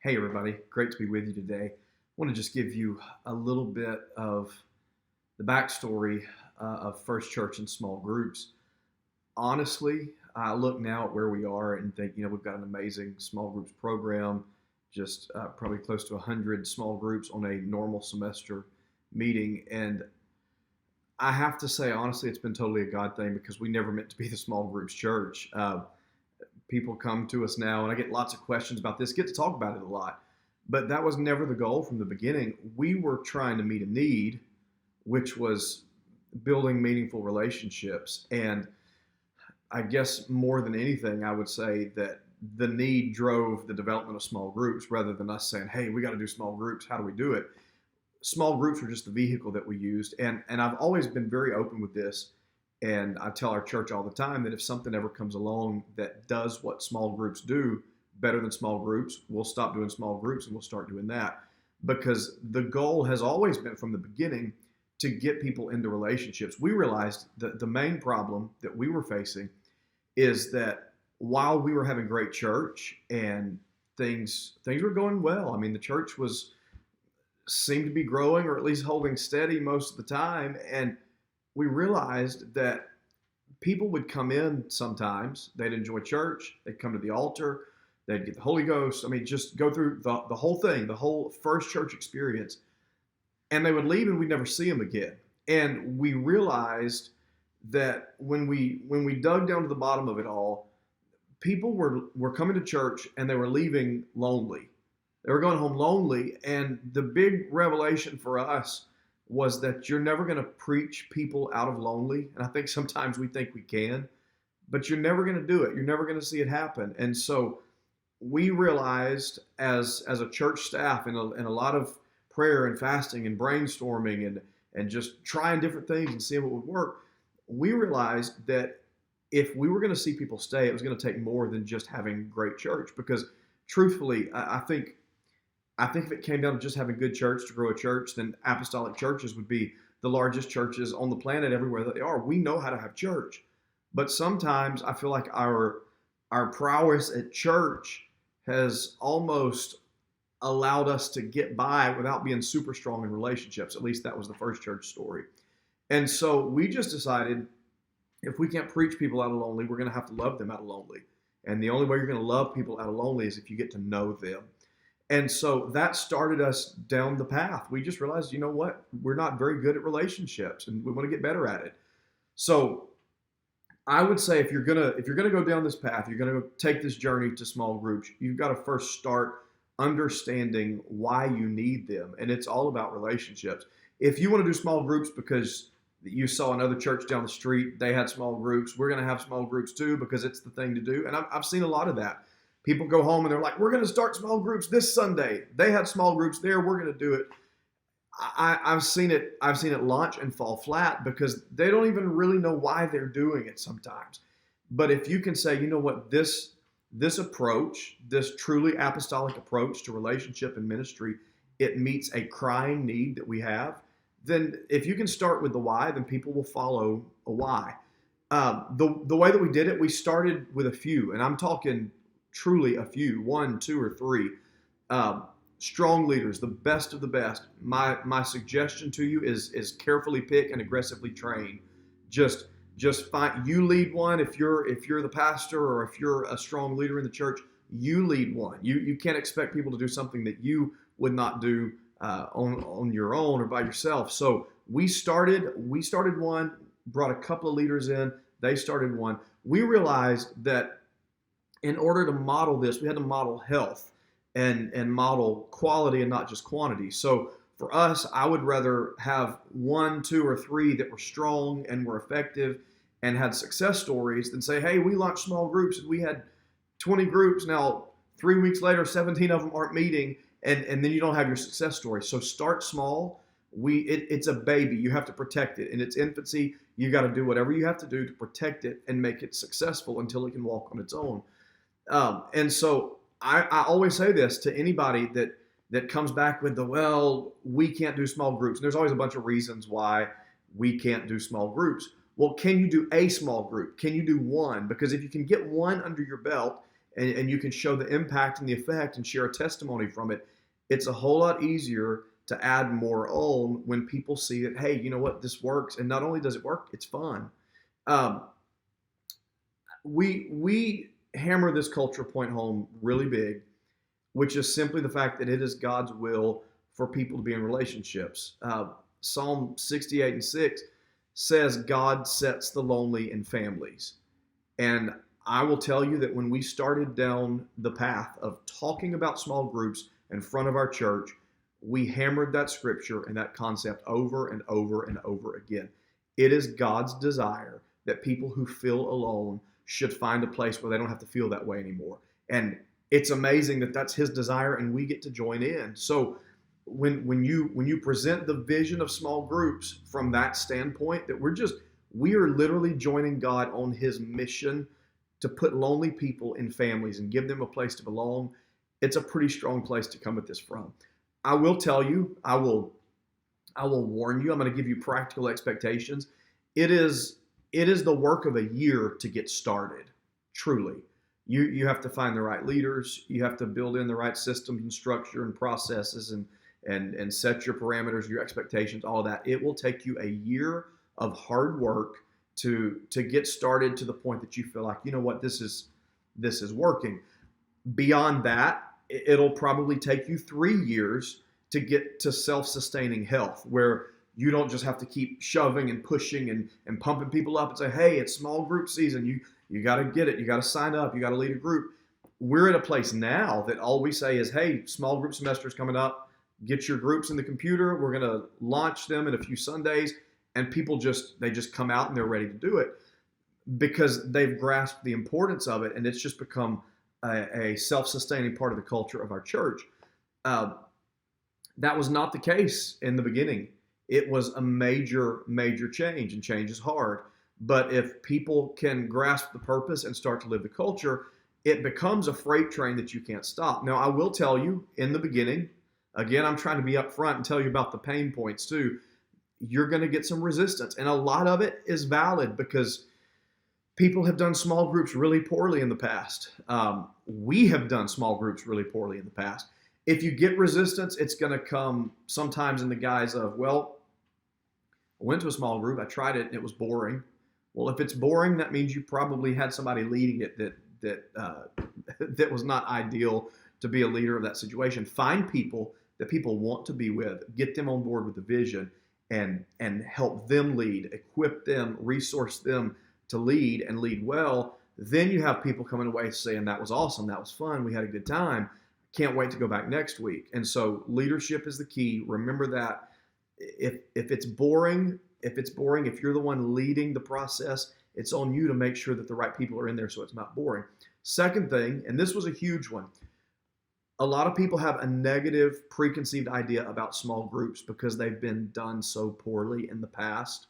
Hey, everybody. Great to be with you today. I want to just give you a little bit of the backstory of First Church and small groups. Honestly, I look now at where we are and think, we've got an amazing small groups program, just probably close to 100 small groups on a normal semester meeting. And I have to say, honestly, it's been totally a God thing because we never meant to be the small groups church. People come to us now, and I get lots of questions about this, get to talk about it a lot. But that was never the goal from the beginning. We were trying to meet a need, which was building meaningful relationships. And I guess more than anything, I would say that the need drove the development of small groups rather than us saying, hey, we got to do small groups. How do we do it? Small groups were just the vehicle that we used. And I've always been very open with this. And I tell our church all the time that if something ever comes along that does what small groups do better than small groups, we'll stop doing small groups and we'll start doing that. Because the goal has always been from the beginning to get people into relationships. We realized that the main problem that we were facing is that while we were having great church and things were going well, I mean, the church seemed to be growing or at least holding steady most of the time. And we realized that people would come in sometimes, they'd enjoy church, they'd come to the altar, they'd get the Holy Ghost. I mean, just go through the whole thing, the whole first church experience, and they would leave and we'd never see them again. And we realized that when we dug down to the bottom of it all, people were coming to church and they were leaving lonely. They were going home lonely, and the big revelation for us was that you're never going to preach people out of lonely. And I think sometimes we think we can, but you're never going to do it. You're never going to see it happen. And so we realized as a church staff and a lot of prayer and fasting and brainstorming and just trying different things and seeing what would work, we realized that if we were going to see people stay, it was going to take more than just having great church. Because truthfully, I think if it came down to just having good church to grow a church, then apostolic churches would be the largest churches on the planet everywhere that they are. We know how to have church. But sometimes I feel like our prowess at church has almost allowed us to get by without being super strong in relationships. At least that was the first church story. And so we just decided if we can't preach people out of lonely, we're going to have to love them out of lonely. And the only way you're going to love people out of lonely is if you get to know them. And so that started us down the path. We just realized, you know what? We're not very good at relationships and we want to get better at it. So I would say if you're gonna go down this path, you're gonna go take this journey to small groups, you've got to first start understanding why you need them. And it's all about relationships. If you want to do small groups because you saw another church down the street, they had small groups, we're going to have small groups too because it's the thing to do. And I've seen a lot of that. People go home and they're like, we're going to start small groups this Sunday. They had small groups there. We're going to do it. I've seen it launch and fall flat because they don't even really know why they're doing it sometimes. But if you can say, you know what, this approach, this truly apostolic approach to relationship and ministry, it meets a crying need that we have, then if you can start with the why, then people will follow a why. The way that we did it, we started with a few, and I'm talking truly a few, 1, 2, or 3 strong leaders, the best of the best. My suggestion to you is carefully pick and aggressively train. Just find, you lead one. If you're the pastor or if you're a strong leader in the church, you lead one. You can't expect people to do something that you would not do on your own or by yourself. So we started one, brought a couple of leaders in. They started one. We realized that in order to model this, we had to model health and model quality and not just quantity. So for us, I would rather have 1, 2, or 3 that were strong and were effective and had success stories than say, hey, we launched small groups and we had 20 groups. Now, 3 weeks later, 17 of them aren't meeting, and then you don't have your success story. So start small. It's a baby. You have to protect it. In its infancy, you got to do whatever you have to do to protect it and make it successful until it can walk on its own. And so I always say this to anybody that comes back with we can't do small groups. And there's always a bunch of reasons why we can't do small groups. Well, can you do a small group? Can you do one? Because if you can get one under your belt and you can show the impact and the effect and share a testimony from it, it's a whole lot easier to add more on when people see that, hey, you know what, this works. And not only does it work, it's fun. Um, we hammer this culture point home really big, which is simply the fact that it is God's will for people to be in relationships. Psalm 68:6 says God sets the lonely in families. And I will tell you that when we started down the path of talking about small groups in front of our church, we hammered that scripture and that concept over and over and over again. It is God's desire that people who feel alone should find a place where they don't have to feel that way anymore. And it's amazing that that's his desire and we get to join in. So when you present the vision of small groups from that standpoint, that we are literally joining God on his mission to put lonely people in families and give them a place to belong, it's a pretty strong place to come at this from. I will tell you, I will warn you, I'm going to give you practical expectations. It is the work of a year to get started, truly. You have to find the right leaders. You have to build in the right systems and structure and processes and set your parameters, your expectations, all of that. It will take you a year of hard work to get started to the point that you feel like, you know what, this is working. Beyond that, it'll probably take you 3 years to get to self-sustaining health, where you don't just have to keep shoving and pushing and pumping people up and say, hey, it's small group season. You got to get it. You got to sign up. You got to lead a group. We're at a place now that all we say is, hey, small group semester is coming up. Get your groups in the computer. We're going to launch them in a few Sundays. And people just come out and they're ready to do it because they've grasped the importance of it. And it's just become a self-sustaining part of the culture of our church. That was not the case in the beginning. It was a major, major change, and change is hard. But if people can grasp the purpose and start to live the culture, it becomes a freight train that you can't stop. Now, I will tell you in the beginning, again, I'm trying to be upfront and tell you about the pain points too. You're going to get some resistance. And a lot of it is valid because people have done small groups really poorly in the past. We have done small groups really poorly in the past. If you get resistance, it's going to come sometimes in the guise of, well, I went to a small group, I tried it, and it was boring. Well, if it's boring, that means you probably had somebody leading it that was not ideal to be a leader of that situation. Find people that people want to be with, get them on board with the vision, and help them lead, equip them, resource them to lead and lead well. Then you have people coming away saying, that was awesome, that was fun, we had a good time, can't wait to go back next week. And so leadership is the key. Remember that. If it's boring, if you're the one leading the process, it's on you to make sure that the right people are in there so it's not boring. Second thing, and this was a huge one, a lot of people have a negative preconceived idea about small groups because they've been done so poorly in the past.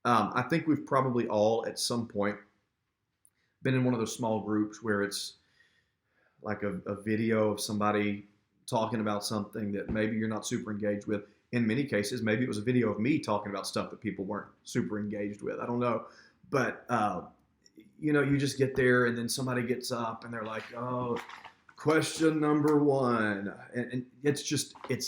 I think we've probably all at some point been in one of those small groups where it's like a video of somebody talking about something that maybe you're not super engaged with. In many cases, maybe it was a video of me talking about stuff that people weren't super engaged with. I don't know. But, you just get there and then somebody gets up and they're like, oh, question number 1. And it's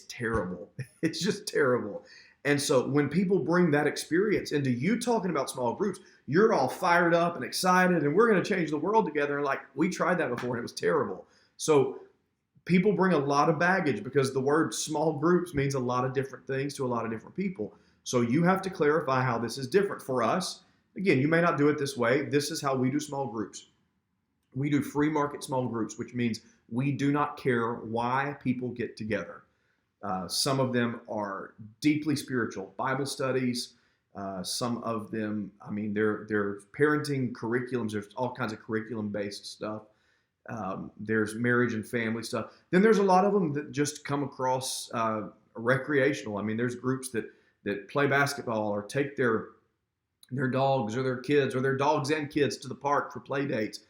terrible. It's just terrible. And so when people bring that experience into you talking about small groups, you're all fired up and excited and we're going to change the world together. And like, we tried that before and it was terrible. So people bring a lot of baggage because the word small groups means a lot of different things to a lot of different people. So you have to clarify how this is different for us. Again, you may not do it this way. This is how we do small groups. We do free market small groups, which means we do not care why people get together. Some of them are deeply spiritual Bible studies. Some of them, they're parenting curriculums. There's all kinds of curriculum-based stuff. There's marriage and family stuff. Then there's a lot of them that just come across recreational. There's groups that play basketball or take their dogs or their kids or their dogs and kids to the park for play dates.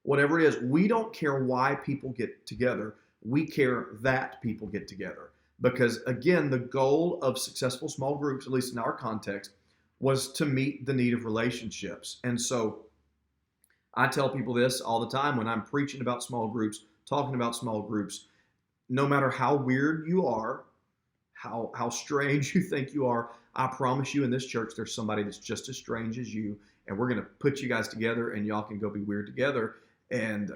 Whatever it is, we don't care why people get together. We care that people get together. Because again, the goal of successful small groups, at least in our context, was to meet the need of relationships. And so I tell people this all the time when I'm preaching about small groups, talking about small groups. No matter how weird you are, how strange you think you are, I promise you in this church there's somebody that's just as strange as you, and we're going to put you guys together, and y'all can go be weird together, and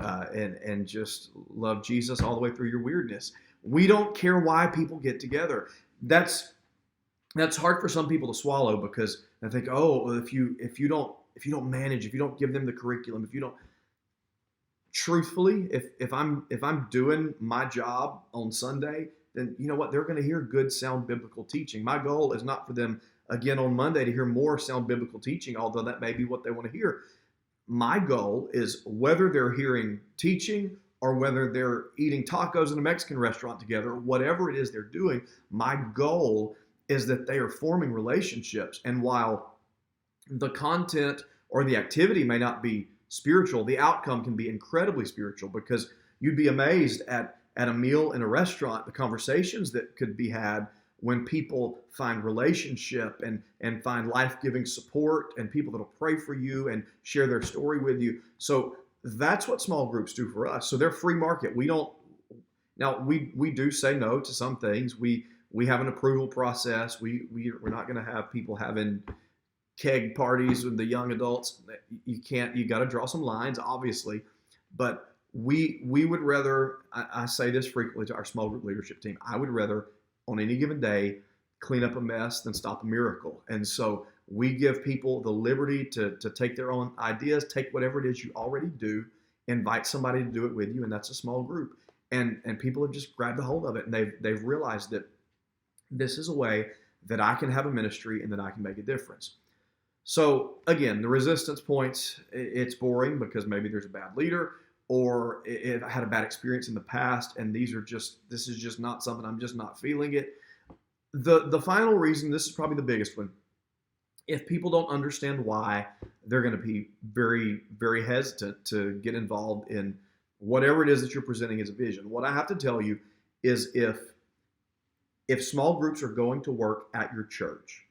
just love Jesus all the way through your weirdness. We don't care why people get together. That's hard for some people to swallow because they think, oh, if you don't manage, if you don't give them the curriculum, if you don't. Truthfully, if I'm doing my job on Sunday, then you know what? They're going to hear good, sound biblical teaching. My goal is not for them again on Monday to hear more sound biblical teaching, although that may be what they want to hear. My goal is whether they're hearing teaching or whether they're eating tacos in a Mexican restaurant together, whatever it is they're doing, my goal is that they are forming relationships. And while the content or the activity may not be spiritual, the outcome can be incredibly spiritual, because you'd be amazed at a meal in a restaurant, the conversations that could be had when people find relationship and find life-giving support and people that'll pray for you and share their story with you. So that's what small groups do for us. So they're free market. We do say no to some things. We have an approval process. We're not going to have people having keg parties with the young adults. You got to draw some lines, obviously, but we would rather, I say this frequently to our small group leadership team, I would rather on any given day clean up a mess than stop a miracle. And so we give people the liberty to take their own ideas, take whatever it is you already do, invite somebody to do it with you, and that's a small group. And people have just grabbed a hold of it, and they've realized that this is a way that I can have a ministry and that I can make a difference. So again, the resistance points, it's boring because maybe there's a bad leader, or if I had a bad experience in the past and this is just not something, I'm just not feeling it. The final reason, this is probably the biggest one, if people don't understand why, they're going to be very, very hesitant to get involved in whatever it is that you're presenting as a vision. What I have to tell you is if small groups are going to work at your church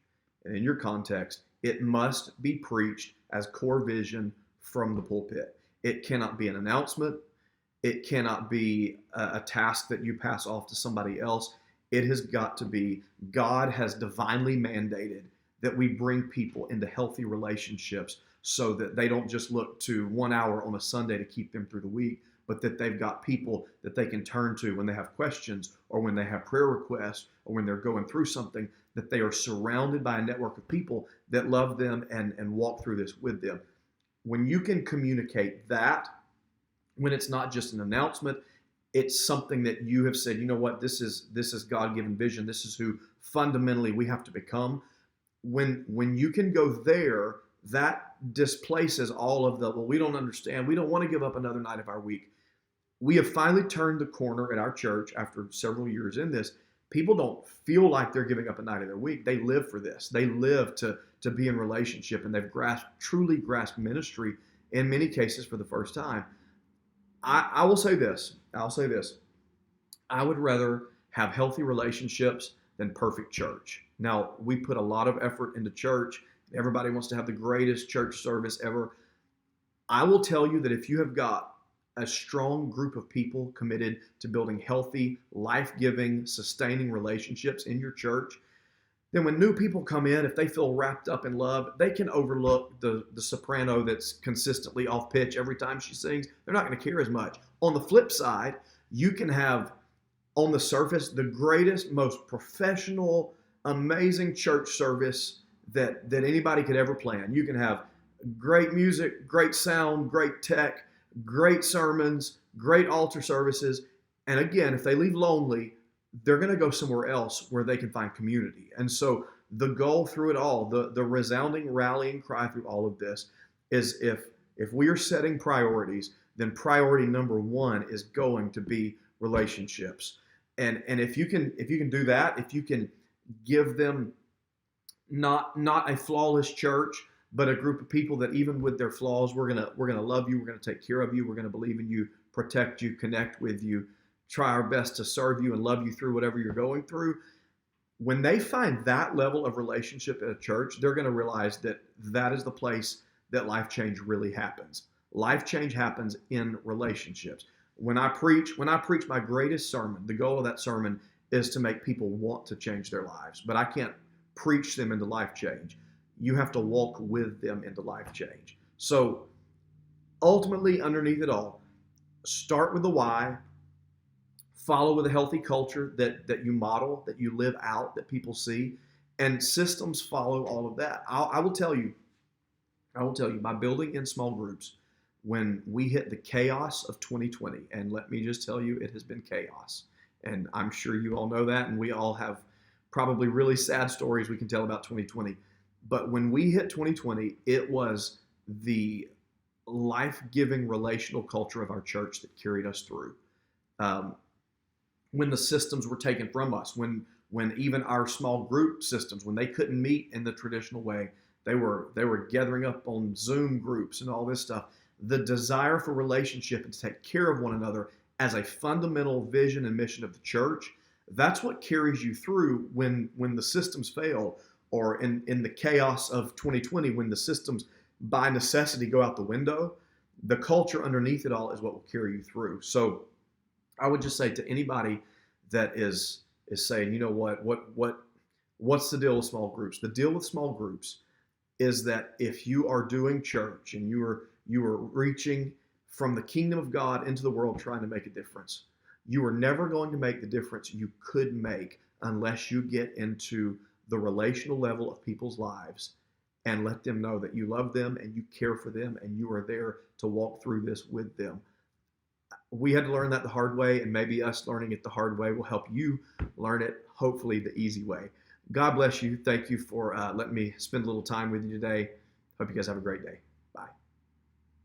and in your context, it must be preached as core vision from the pulpit. It cannot be an announcement. It cannot be a task that you pass off to somebody else. It has got to be, God has divinely mandated that we bring people into healthy relationships so that they don't just look to 1 hour on a Sunday to keep them through the week, but that they've got people that they can turn to when they have questions or when they have prayer requests or when they're going through something, that they are surrounded by a network of people that love them and walk through this with them. When you can communicate that, when it's not just an announcement, it's something that you have said, you know what, this is God-given vision. This is who fundamentally we have to become. When you can go there, that displaces all of the, well, we don't understand. We don't want to give up another night of our week. We have finally turned the corner at our church after several years in this. People don't feel like they're giving up a night of their week. They live for this. They live to be in relationship, and they've truly grasped ministry in many cases for the first time. I will say this. I'll say this. I would rather have healthy relationships than perfect church. Now, we put a lot of effort into church. Everybody wants to have the greatest church service ever. I will tell you that if you have got a strong group of people committed to building healthy, life-giving, sustaining relationships in your church, then when new people come in, if they feel wrapped up in love, they can overlook the soprano that's consistently off pitch every time she sings. They're not going to care as much. On the flip side, you can have on the surface the greatest, most professional, amazing church service that anybody could ever plan. You can have great music, great sound, great tech, great sermons, great altar services. And again, if they leave lonely, they're going to go somewhere else where they can find community. And so the goal through it all, the resounding rallying cry through all of this is if we are setting priorities, then priority number one is going to be relationships. And if you can do that, if you can give them not a flawless church, but a group of people that even with their flaws, we're gonna love you, we're gonna take care of you, we're gonna believe in you, protect you, connect with you, try our best to serve you and love you through whatever you're going through. When they find that level of relationship at a church, they're gonna realize that is the place that life change really happens. Life change happens in relationships. When I preach my greatest sermon, the goal of that sermon is to make people want to change their lives. But I can't preach them into life change. You have to walk with them into life change. So ultimately, underneath it all, start with the why, follow with a healthy culture that you model, that you live out, that people see, and systems follow all of that. I will tell you, by building in small groups, when we hit the chaos of 2020, and let me just tell you, it has been chaos. And I'm sure you all know that, and we all have probably really sad stories we can tell about 2020. But when we hit 2020, it was the life-giving relational culture of our church that carried us through. When the systems were taken from us, when even our small group systems, when they couldn't meet in the traditional way, they were gathering up on Zoom groups and all this stuff. The desire for relationship and to take care of one another as a fundamental vision and mission of the church, that's what carries you through when the systems fail, or in the chaos of 2020, when the systems by necessity go out the window. The culture underneath it all is what will carry you through. So I would just say to anybody that is saying, you know what's the deal with small groups? The deal with small groups is that if you are doing church and you are reaching from the kingdom of God into the world trying to make a difference, you are never going to make the difference you could make unless you get into the relational level of people's lives and let them know that you love them and you care for them and you are there to walk through this with them. We had to learn that the hard way, and maybe us learning it the hard way will help you learn it, hopefully, the easy way. God bless you. Thank you for letting me spend a little time with you today. Hope you guys have a great day.